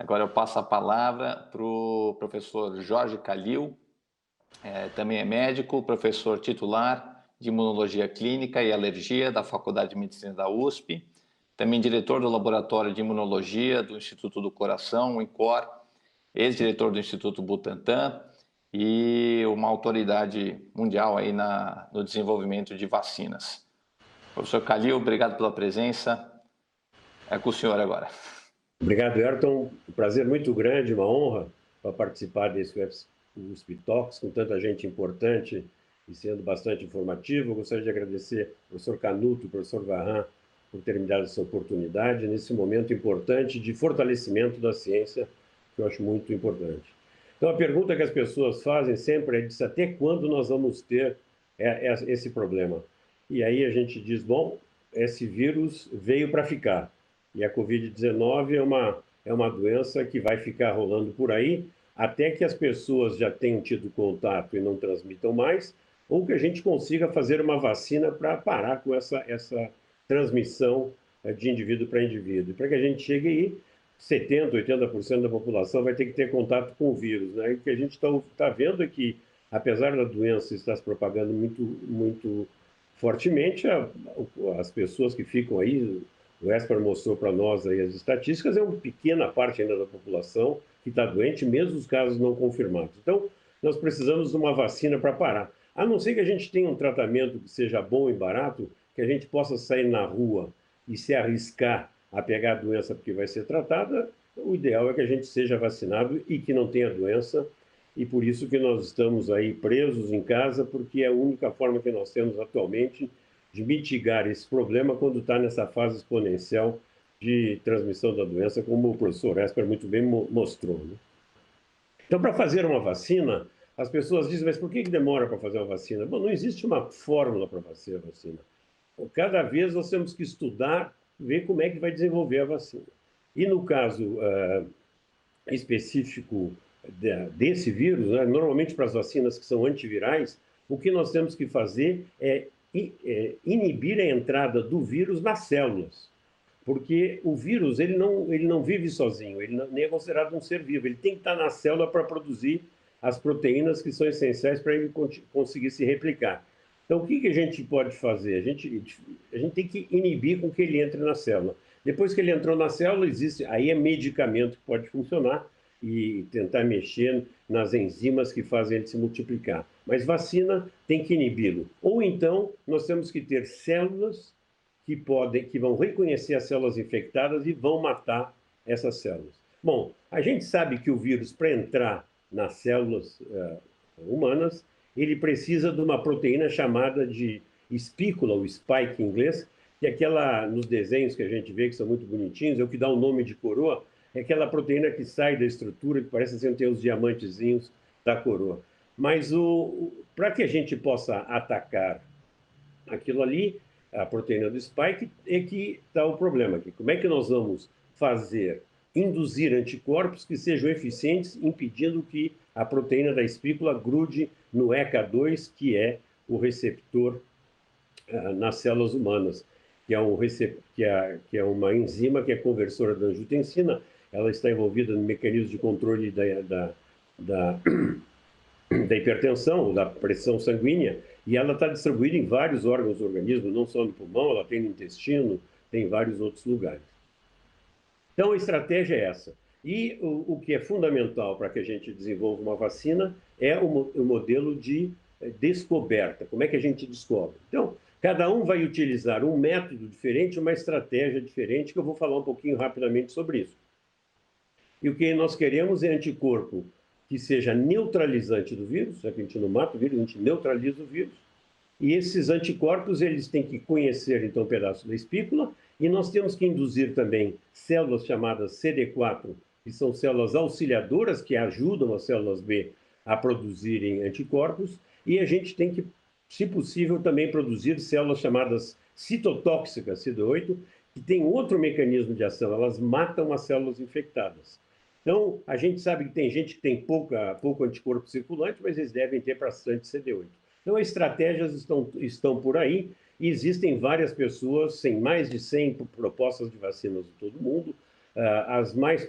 Agora eu passo a palavra para o professor Jorge Calil, também é médico, professor titular de Imunologia Clínica e Alergia da Faculdade de Medicina da USP, também diretor do Laboratório de Imunologia do Instituto do Coração, o INCOR, ex-diretor do Instituto Butantan e uma autoridade mundial aí no desenvolvimento de vacinas. Professor Calil, obrigado pela presença. É com o senhor agora. Obrigado, Ayrton. Um prazer muito grande, uma honra para participar desse USP Talks com tanta gente importante e sendo bastante informativo. Eu gostaria de agradecer ao professor Canuto e ao professor Varran por terem me dado essa oportunidade nesse momento importante de fortalecimento da ciência, que eu acho muito importante. Então, a pergunta que as pessoas fazem sempre é até quando nós vamos ter esse problema? E aí a gente diz, bom, esse vírus veio para ficar. E a Covid-19 é uma doença que vai ficar rolando por aí até que as pessoas já tenham tido contato e não transmitam mais, ou que a gente consiga fazer uma vacina para parar com essa transmissão de indivíduo para indivíduo. Para que a gente chegue aí, 70%, 80% da população vai ter que ter contato com o vírus, né? E o que a gente está vendo é que, apesar da doença estar se propagando muito fortemente, as pessoas que ficam aí, o Esper mostrou para nós aí as estatísticas, é uma pequena parte ainda da população que está doente, mesmo os casos não confirmados. Então, nós precisamos de uma vacina para parar. A não ser que a gente tenha um tratamento que seja bom e barato, que a gente possa sair na rua e se arriscar a pegar a doença porque vai ser tratada, o ideal é que a gente seja vacinado e que não tenha doença, e por isso que nós estamos aí presos em casa, porque é a única forma que nós temos atualmente de mitigar esse problema quando está nessa fase exponencial de transmissão da doença, como o professor Esper muito bem mostrou, né? Então, para fazer uma vacina, as pessoas dizem, mas por que demora para fazer uma vacina? Bom, não existe uma fórmula para fazer a vacina. Cada vez nós temos que estudar, ver como é que vai desenvolver a vacina. E no caso específico desse vírus, né, normalmente para as vacinas que são antivirais, o que nós temos que fazer é inibir a entrada do vírus nas células, porque o vírus ele não vive sozinho, ele nem é considerado um ser vivo, ele tem que estar na célula para produzir as proteínas que são essenciais para ele conseguir se replicar. Então, o que a gente pode fazer? A gente tem que inibir com que ele entre na célula. Depois que ele entrou na célula, aí é medicamento que pode funcionar e tentar mexer nas enzimas que fazem ele se multiplicar. Mas vacina tem que inibi-lo. Ou então, nós temos que ter células que vão reconhecer as células infectadas e vão matar essas células. Bom, a gente sabe que o vírus, para entrar nas células humanas, ele precisa de uma proteína chamada de espícula, ou spike em inglês, que é aquela, nos desenhos que a gente vê, que são muito bonitinhos, é o que dá o nome de coroa, é aquela proteína que sai da estrutura, que parece assim ter os diamantezinhos da coroa. Mas para que a gente possa atacar aquilo ali, a proteína do spike, é que está o problema aqui. Como é que nós vamos induzir anticorpos que sejam eficientes, impedindo que a proteína da espícula grude no ECA2, que é o receptor nas células humanas, que é uma enzima que é conversora da angiotensina. Ela está envolvida no mecanismo de controle da hipertensão, da pressão sanguínea, e ela está distribuída em vários órgãos do organismo, não só no pulmão, ela tem no intestino, tem em vários outros lugares. Então, a estratégia é essa. E o que é fundamental para que a gente desenvolva uma vacina é o modelo de descoberta. Como é que a gente descobre? Então, cada um vai utilizar um método diferente, uma estratégia diferente, que eu vou falar um pouquinho rapidamente sobre isso. E o que nós queremos é anticorpo que seja neutralizante do vírus, já que a gente não mata o vírus, a gente neutraliza o vírus. E esses anticorpos, eles têm que conhecer, então, um pedaço da espícula, e nós temos que induzir também células chamadas CD4, que são células auxiliadoras que ajudam as células B a produzirem anticorpos, e a gente tem que, se possível, também produzir células chamadas citotóxicas, CD8, que tem outro mecanismo de ação, elas matam as células infectadas. Então, a gente sabe que tem gente que tem pouco anticorpo circulante, mas eles devem ter bastante CD8. Então, as estratégias estão por aí, e existem várias pessoas, sem mais de 100 propostas de vacinas em todo o mundo,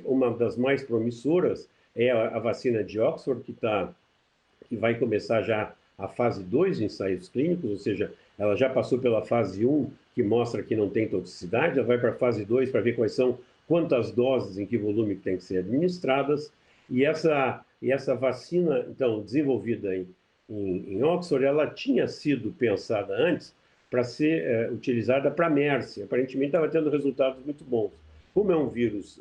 Uma das mais promissoras é a vacina de Oxford, que vai começar já a fase 2 de ensaios clínicos, ou seja, ela já passou pela fase 1, que mostra que não tem toxicidade, ela vai para a fase 2 para ver quantas doses, em que volume que tem que ser administradas, e essa vacina, então, desenvolvida em Oxford, ela tinha sido pensada antes para ser utilizada para MERS, aparentemente estava tendo resultados muito bons. Como é um vírus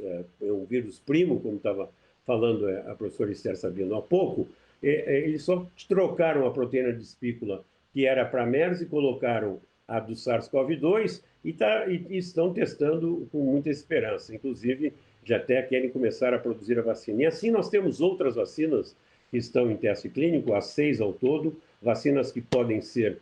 primo, como estava falando a professora Esther Sabino há pouco, eles só trocaram a proteína de espícula que era para MERS e colocaram a do SARS-CoV-2 e estão testando com muita esperança. Inclusive, já até querem começar a produzir a vacina. E assim nós temos outras vacinas que estão em teste clínico, há 6 ao todo, vacinas que podem ser,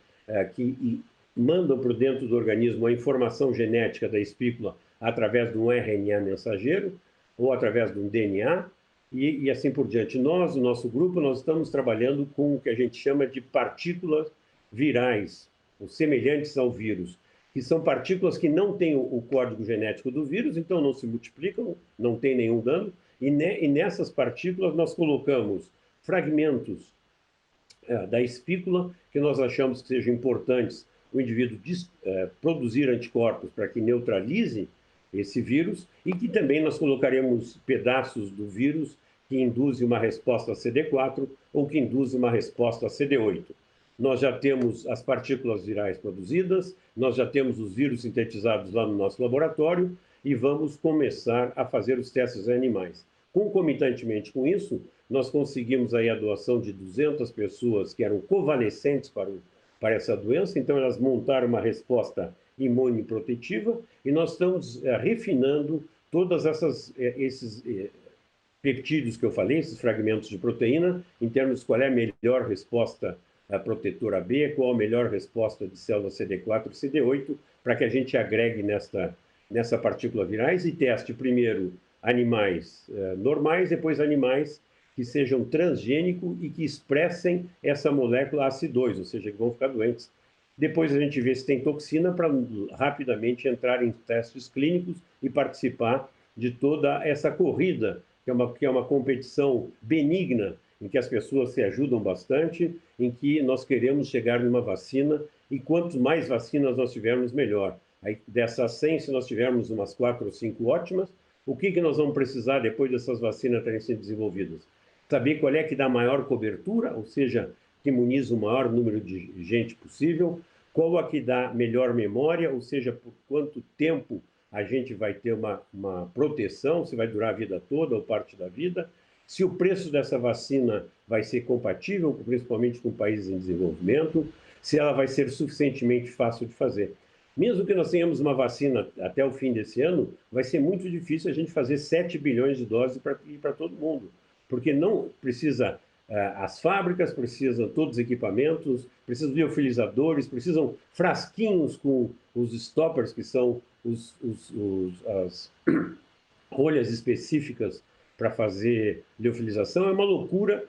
que mandam para dentro do organismo a informação genética da espícula através de um RNA mensageiro ou através de um DNA, e assim por diante. Nós, o nosso grupo, nós estamos trabalhando com o que a gente chama de partículas virais, ou semelhantes ao vírus, que são partículas que não têm o código genético do vírus, então não se multiplicam, não tem nenhum dano, e nessas partículas nós colocamos fragmentos da espícula que nós achamos que sejam importantes o indivíduo produzir anticorpos para que neutralize esse vírus, e que também nós colocaremos pedaços do vírus que induzem uma resposta a CD4 ou que induzem uma resposta a CD8. Nós já temos as partículas virais produzidas, nós já temos os vírus sintetizados lá no nosso laboratório e vamos começar a fazer os testes em animais. Concomitantemente com isso, nós conseguimos aí a doação de 200 pessoas que eram convalescentes para essa doença, então elas montaram uma resposta imune protetiva, e nós estamos refinando todos esses peptídeos que eu falei, esses fragmentos de proteína, em termos de qual é a melhor resposta protetora B, qual a melhor resposta de células CD4 e CD8, para que a gente agregue nessa partícula virais e teste primeiro animais normais, depois animais que sejam transgênicos e que expressem essa molécula AC2, ou seja, que vão ficar doentes. Depois a gente vê se tem toxina para rapidamente entrar em testes clínicos e participar de toda essa corrida, que é uma competição benigna, em que as pessoas se ajudam bastante, em que nós queremos chegar numa vacina, e quanto mais vacinas nós tivermos, melhor. Aí, dessas 100, se nós tivermos umas 4 ou 5 ótimas, o que nós vamos precisar depois dessas vacinas terem sido desenvolvidas? Saber qual é que dá maior cobertura, ou seja, que imuniza o maior número de gente possível, qual a que dá melhor memória, ou seja, por quanto tempo a gente vai ter uma proteção, se vai durar a vida toda ou parte da vida, se o preço dessa vacina vai ser compatível, principalmente com países em desenvolvimento, se ela vai ser suficientemente fácil de fazer. Mesmo que nós tenhamos uma vacina até o fim desse ano, vai ser muito difícil a gente fazer 7 bilhões de doses para ir para todo mundo, porque não precisa, as fábricas precisam todos os equipamentos, precisam liofilizadores, precisam frasquinhos com os stoppers, que são as rolhas específicas para fazer liofilização. É uma loucura,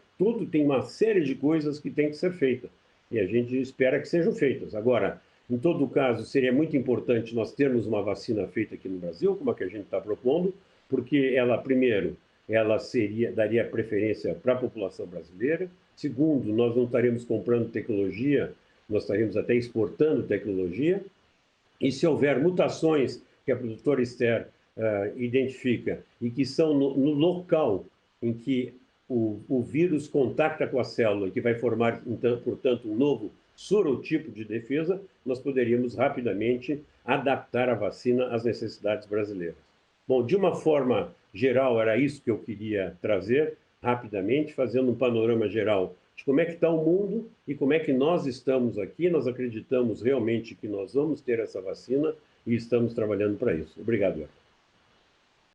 tem uma série de coisas que tem que ser feita, e a gente espera que sejam feitas. Agora, em todo caso, seria muito importante nós termos uma vacina feita aqui no Brasil, como a que a gente está propondo, porque ela, primeiro, daria preferência para a população brasileira. Segundo, nós não estaremos comprando tecnologia, nós estaremos até exportando tecnologia. E se houver mutações que a doutora Esther identifica e que são no local em que o vírus contacta com a célula e que vai formar, então, portanto, um novo sorotipo de defesa, nós poderíamos rapidamente adaptar a vacina às necessidades brasileiras. Bom, de uma forma geral, era isso que eu queria trazer rapidamente, fazendo um panorama geral de como é que está o mundo e como é que nós estamos aqui. Nós acreditamos realmente que nós vamos ter essa vacina e estamos trabalhando para isso. Obrigado, Eva.